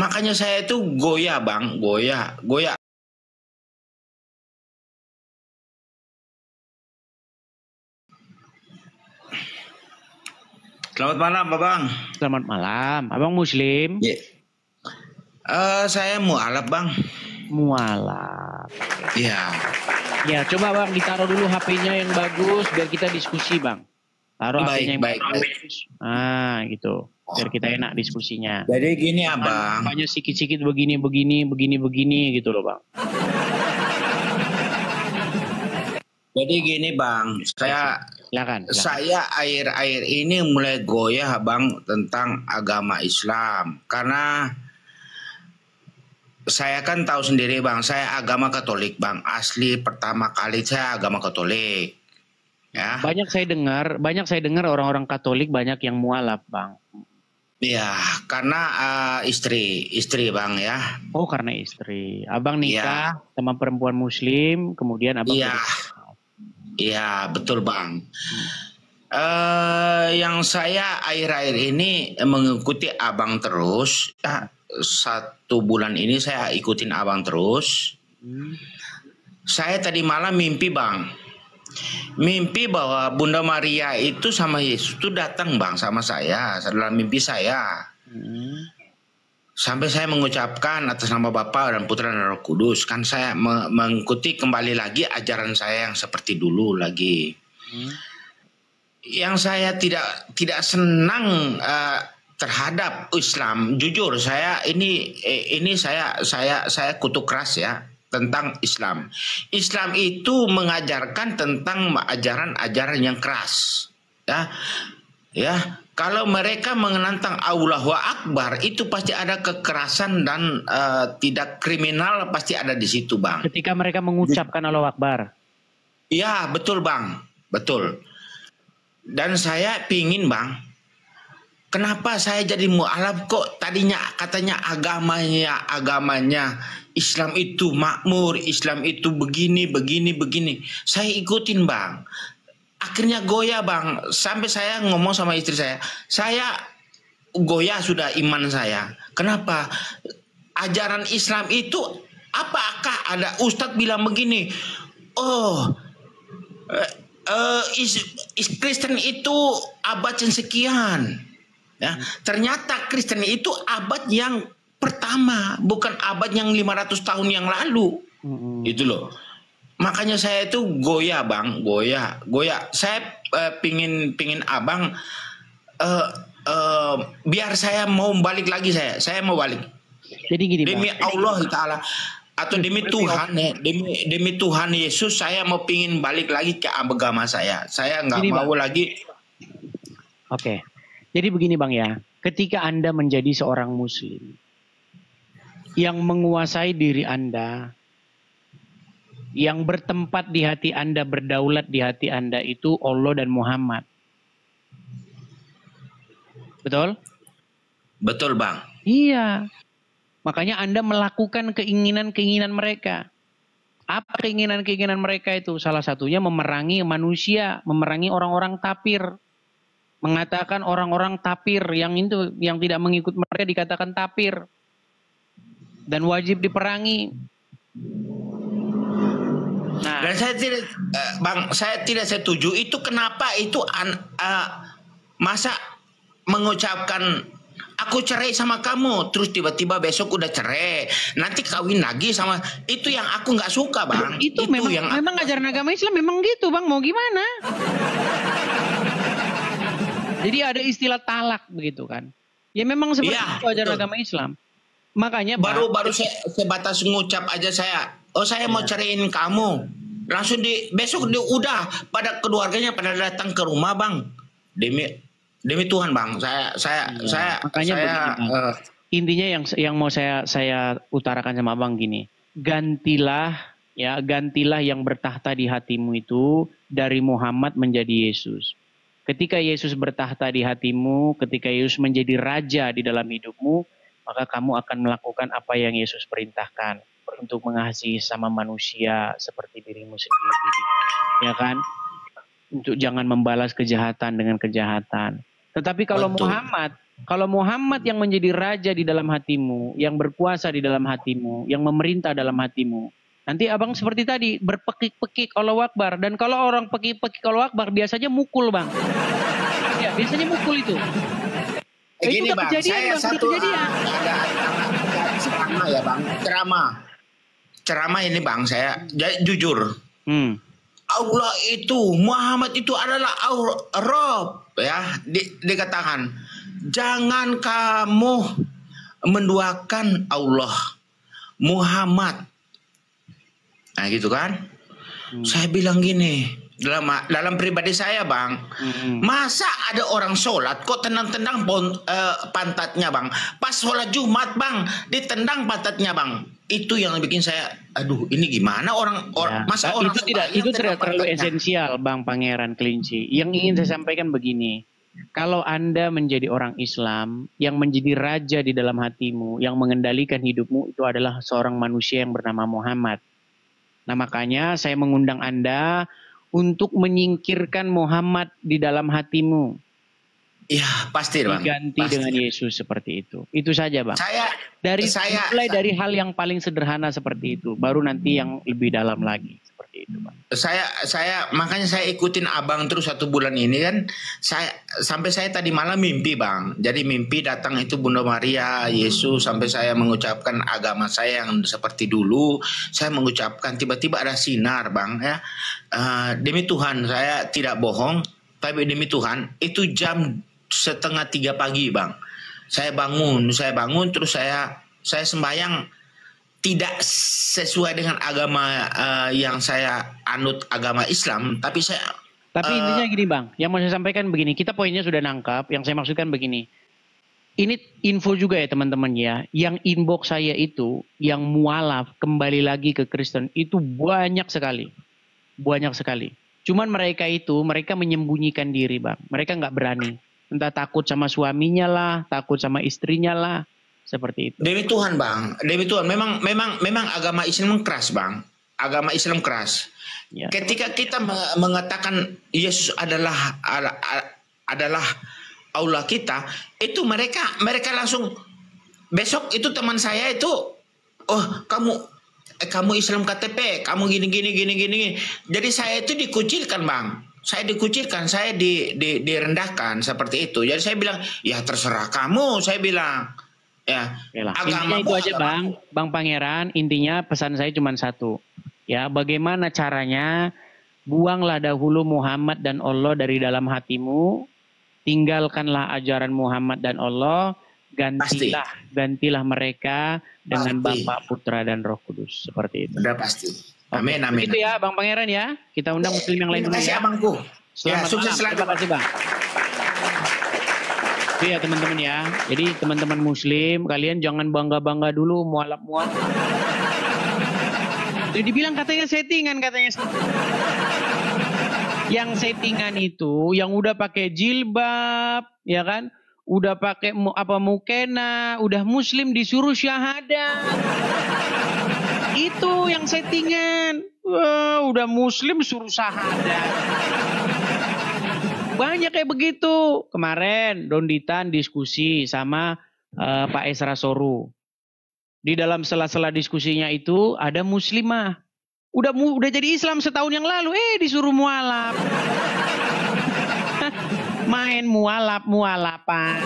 Makanya saya itu goyah bang, goyah. Selamat malam, Bang. Selamat malam. Abang Muslim? Ya. Saya mualaf, Bang. Mualaf. Iya. Ya, coba Bang ditaruh dulu HP-nya yang bagus biar kita diskusi, Bang. Taruh HP-nya yang bagus. Ah, gitu. Biar kita enak diskusinya. Jadi gini, Abang. Banyak sikit-sikit begini gitu loh, Bang. Jadi gini, Bang. Silakan. Saya akhir-akhir ini mulai goyah, Bang, tentang agama Islam. Karena saya kan tahu sendiri, Bang, saya agama Katolik, Bang. Asli pertama kali saya agama Katolik. Ya. Banyak saya dengar orang-orang Katolik banyak yang mualaf, Bang. Iya, karena istri, Bang, ya. Oh, karena istri. Abang nikah sama perempuan Muslim, kemudian abang Iya, betul, Bang. Yang saya akhir-akhir ini mengikuti abang terus. 1 bulan ini saya ikutin abang terus. Saya tadi malam mimpi, Bang. Mimpi bahwa Bunda Maria itu sama Yesus itu datang, Bang, sama saya dalam mimpi saya. Sampai saya mengucapkan atas nama Bapa dan Putra dan Roh Kudus. Kan saya mengikuti kembali lagi ajaran saya yang seperti dulu lagi. Yang saya tidak senang terhadap Islam. Jujur saya ini saya kutuk keras ya tentang Islam. Islam itu mengajarkan tentang ajaran-ajaran yang keras. Ya. Kalau mereka mengenantang Allahu Akbar, itu pasti ada kekerasan dan tidak kriminal pasti ada di situ, Bang. Ketika mereka mengucapkan Allahu Akbar. Iya, betul, Bang. Betul. Dan saya pingin, Bang, kenapa saya jadi mualaf kok tadinya katanya agamanya Islam itu makmur, Islam itu begini. Saya ikutin, Bang. Akhirnya goyah, Bang, sampai saya ngomong sama istri saya goyah sudah iman saya. Kenapa? Ajaran Islam itu, apakah ada ustadz bilang begini, Kristen itu abad yang sekian, ya. Ternyata Kristen itu abad yang pertama, bukan abad yang 500 tahun yang lalu. Itu loh. Makanya saya itu goyah, Bang, goyah. Saya pingin abang biar saya mau balik lagi, saya mau balik. Jadi gini, demi Bang. Allah Ta'ala atau demi Tuhan, demi Tuhan Yesus, saya mau pingin balik lagi ke agama saya. Saya nggak mau lagi. Oke. Jadi begini, Bang, ya. Ketika Anda menjadi seorang Muslim yang menguasai diri Anda, yang bertempat di hati Anda, berdaulat di hati Anda itu Allah dan Muhammad. Betul? Betul, Bang. Iya. Makanya Anda melakukan keinginan-keinginan mereka. Apa keinginan-keinginan mereka itu? Salah satunya memerangi manusia, memerangi orang-orang kafir. Mengatakan orang-orang kafir yang tidak mengikut mereka dikatakan kafir. Dan wajib diperangi. Nah, dan saya tidak, Bang, saya tidak setuju itu. Kenapa itu masa mengucapkan aku cerai sama kamu, terus tiba-tiba besok udah cerai, nanti kawin lagi sama itu yang aku nggak suka, Bang. Itu memang ajaran agama Islam memang gitu, Bang. Mau gimana? Jadi ada istilah talak begitu kan? Ya memang seperti itu ajaran agama Islam. Makanya baru saya sebatas ngucap aja saya mau ceraiin kamu, langsung besok udah pada keluarganya pada datang ke rumah, Bang. Demi Tuhan, Bang. Intinya yang mau saya utarakan sama Bang gini, gantilah yang bertahta di hatimu itu dari Muhammad menjadi Yesus. Ketika Yesus bertahta di hatimu, ketika Yesus menjadi raja di dalam hidupmu, maka kamu akan melakukan apa yang Yesus perintahkan untuk mengasihi sama manusia seperti dirimu sendiri, ya kan? Untuk jangan membalas kejahatan dengan kejahatan. Tetapi kalau Kalau Muhammad yang menjadi raja di dalam hatimu, yang berkuasa di dalam hatimu, yang memerintah dalam hatimu, nanti abang seperti tadi berpekik-pekik Allahu Akbar. Dan kalau orang pekik-pekik Allahu Akbar biasanya mukul bang. Ya biasanya mukul itu. Gini Itu bang, saya satu ada ceramah ya bang, ceramah ini bang, saya jujur. Allah itu, Muhammad itu adalah Rob ya, dikatakan jangan kamu menduakan Allah, Muhammad. Nah gitu kan. Saya bilang gini, dalam pribadi saya bang, masa ada orang sholat kok tendang-tendang pantatnya bang, pas sholat Jumat bang ditendang pantatnya bang. Itu yang bikin saya, aduh ini gimana masa orang itu tidak terlalu esensial bang Pangeran Kelinci. Yang ingin saya sampaikan begini, kalau Anda menjadi orang Islam yang menjadi raja di dalam hatimu, yang mengendalikan hidupmu itu adalah seorang manusia yang bernama Muhammad. Nah makanya saya mengundang Anda untuk menyingkirkan Muhammad di dalam hatimu. Ya pasti bang. Diganti dengan Yesus seperti itu. Itu saja bang. Mulai dari hal yang paling sederhana seperti itu, baru nanti yang lebih dalam lagi seperti itu bang. Makanya saya ikutin abang terus 1 bulan ini kan. Sampai saya tadi malam mimpi bang. Jadi mimpi datang itu Bunda Maria, Yesus, sampai saya mengucapkan agama saya yang seperti dulu. Saya mengucapkan, tiba-tiba ada sinar bang ya. Demi Tuhan saya tidak bohong, tapi demi Tuhan itu jam 2:30 pagi bang. Saya bangun terus saya sembahyang tidak sesuai dengan agama yang saya anut, agama Islam, tapi intinya gini bang, yang mau saya sampaikan begini, kita poinnya sudah nangkap, yang saya maksudkan begini. Ini info juga ya teman-teman ya, yang inbox saya itu, yang mualaf kembali lagi ke Kristen itu banyak sekali. Cuman mereka menyembunyikan diri bang, mereka nggak berani. Entah takut sama suaminya lah, takut sama istrinya lah, seperti itu. Demi Tuhan bang, demi Tuhan, memang agama Islam keras bang, agama Islam keras. Ya. Ketika kita mengatakan Yesus adalah Allah kita, itu mereka langsung besok itu teman saya itu, oh kamu Islam KTP, kamu gini. Jadi saya itu dikucilkan bang. Saya dikucilkan, saya direndahkan seperti itu. Jadi saya bilang, ya terserah kamu, saya bilang. Ya, agama itu aja Bang Pangeran, intinya pesan saya cuma satu. Ya, bagaimana caranya buanglah dahulu Muhammad dan Allah dari dalam hatimu, tinggalkanlah ajaran Muhammad dan Allah, gantilah mereka dengan Bapa, Putra dan Roh Kudus, seperti itu. Sudah pasti. Amin. Itu ya Bang Pangeran ya. Kita undang muslim yang lain dulu ya. Abangku. Selamat sukses malam. Terima kasih Bang. Itu ya teman-teman ya. Jadi teman-teman muslim, kalian jangan bangga-bangga dulu mualaf-mualaf. Jadi dibilang katanya settingan katanya. Yang settingan itu yang udah pakai jilbab, ya kan? Udah pakai mukena, udah muslim disuruh syahadat. Itu yang settingan. Wah, udah muslim suruh syahadat. Banyak kayak begitu. Kemarin Donditan diskusi sama Pak Esra Soru. Di dalam sela-sela diskusinya itu ada muslimah. Udah jadi Islam setahun yang lalu, disuruh mualaf. Main mualaf-mualafan.